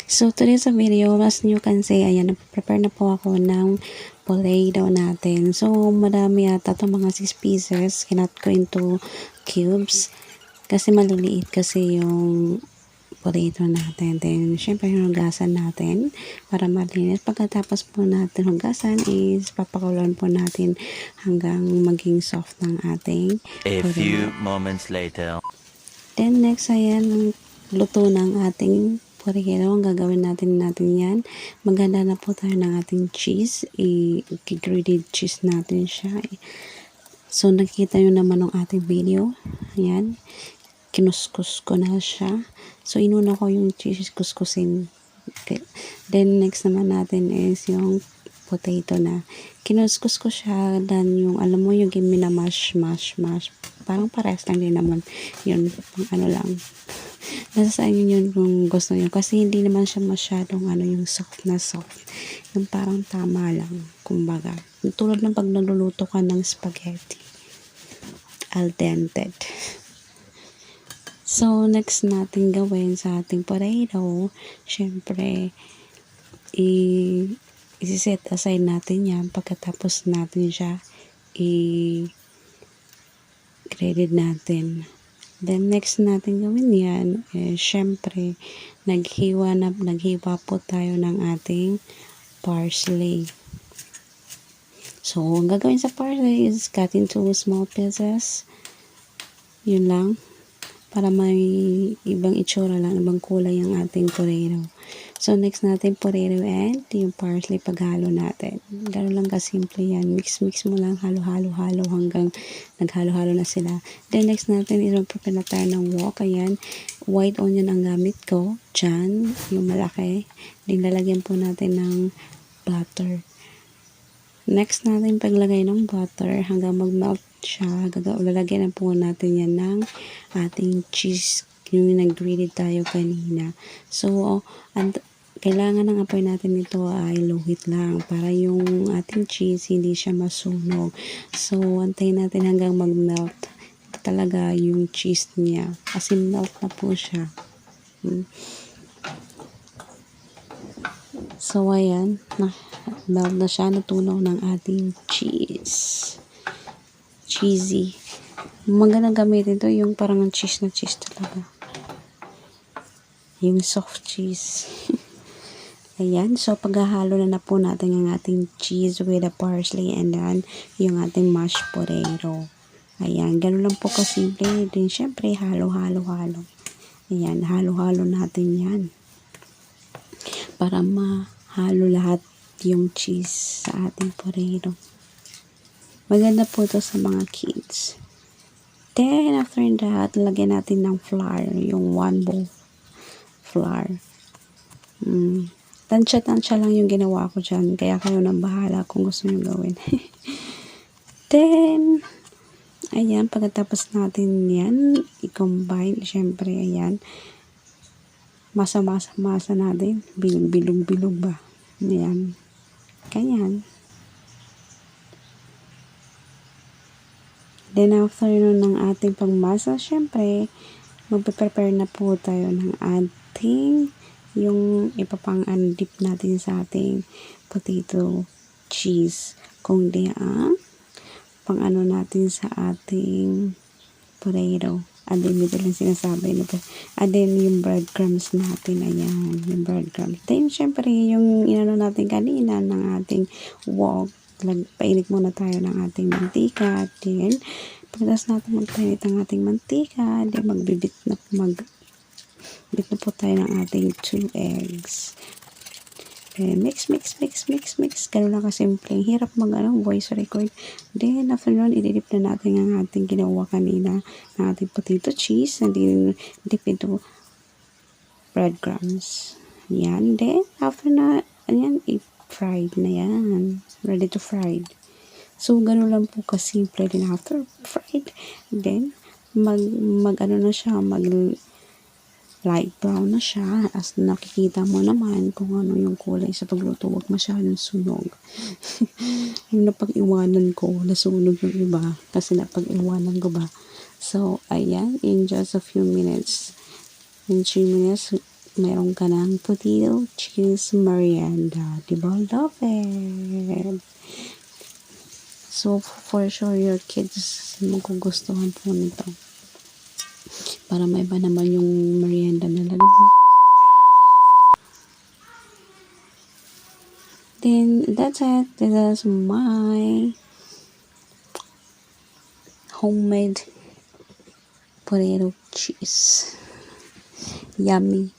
So, today sa video, as you can see, ayan, prepare na po ako ng potato natin. So, madami yata itong mga 6 pieces. Kinat ko into cubes. Kasi maliliit kasi yung potato natin. Then, syempre, hugasan natin para malinis. Pagkatapos po natin hugasan is papakuluan po natin hanggang maging soft ng ating A potato. few moments later. Then, next, ayan, luto ng ating potato. Ang gagawin natin yan. Maganda na po tayo ng ating cheese. I-grated cheese natin siya. So, nakikita nyo naman ng ating video. Ayan. Kinuskus ko na siya. So, inuna ko yung cheese kuskusin. Okay. Then, next naman natin is yung potato na. Kinuskus ko siya. Then, yung, alam mo, yung minamash. Parang parehas lang din naman. Yun, pang ano lang. Nasa sa inyo yun kung gusto nyo. Kasi hindi naman siya masyadong yung soft na soft. Yung parang tama lang. Kumbaga. Tulad ng pag naluluto ka ng spaghetti. Al dente. So, next natin gawin sa ating potato, syempre, i-set aside natin yan. Pagkatapos natin siya, i-credit natin. Then, next natin gawin yan, syempre, naghiwa po tayo ng ating parsley. So, ang gagawin sa parsley is cut into small pieces. Yun lang. Para may ibang itsura lang, ibang kulay ang ating potato. So, next natin potato and yung parsley paghalo natin. Gano'n lang kasimple yan. Mix mo lang, halo hanggang naghalo-halo na sila. Then, next natin is prepare na tayo ng wok. Ayan, white onion ang gamit ko. Diyan, yung malaki. Then, lalagyan po natin ng butter. Next natin paglagay ng butter hanggang mag-melt siya. Lalagyan na po natin yan ng ating cheese yung nag-grated tayo kanina. So, kailangan ng apoy natin ito ay low heat lang para yung ating cheese hindi siya masunog. So, antayin natin hanggang mag-melt talaga yung cheese niya. Kasi melt na po siya. So, ayan. Melt na siya. Natunaw ng ating cheese. Cheesy. Magandang gamitin ito yung parang cheese na cheese talaga. Yung soft cheese. Ayan. So, paghahalo na po natin ang ating cheese with the parsley and then yung ating mashed potato. Ayan. Ganun lang po kasimple. Then, syempre, halo. Ayan. Halo natin yan. Para mahalo lahat yung cheese sa ating potato. Maganda po ito sa mga kids. Then, after that, lagyan natin ng flour. Yung 1 bowl flour. Tansya lang yung ginawa ko dyan. Kaya kayo nang bahala kung gusto nyo gawin. Then, ayan, pagkatapos natin yan, i-combine. Syempre, ayan. Masa natin. Bilog ba? Ayan. Ganyan. Then, after nun ng ating pagmasa, syempre, magpe-prepare na po tayo ng ating yung ipapang-dip natin sa ating potato cheese. Kung di pang-ano natin sa ating potato. Unlimited lang sinasabi. Then, yung breadcrumbs natin. Ayan, yung breadcrumbs. Then, syempre, yung inano natin kanina ng ating wok. Painit muna tayo ng ating mantika. Then, pagkatapos natin magpainit ang ating mantika, then magbibit na po tayo ng ating 2 eggs. Then, mix. Ganun lang kasimple. Hirap voice record. Then, after nun, ididip na natin ang ating ginawa kanina ng ating potato cheese. And then, dip into breadcrumbs. Yan. Then, after na, ayan, fried na yan. Ready to fried. So, gano'n lang po kasimple din after fried. Then, na siya, light brown na siya. As nakikita mo naman kung ano yung kulay sa pagluto. Huwag masyadong sunog. Yung napag-iwanan ko, nasunog yung iba. Kasi napag-iwanan ko ba. So, ayan, in just a few minutes. In 3 minutes, meron ka ng potato cheese merienda. Diba? Love it! So, for sure, your kids magugustuhan po nito. Para may iba naman yung merienda nila, diba? Then, that's it. This is my homemade potato cheese. Yummy.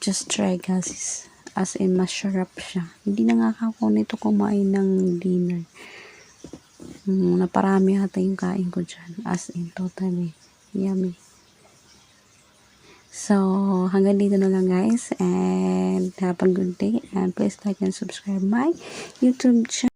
Just try, guys. As in, masarap siya. Hindi na nga ako nito kumain ng dinner. Naparami ata yung kain ko dyan. As in, totally yummy. So, hanggang dito na lang, guys. And have a good day. And please like and subscribe my YouTube channel.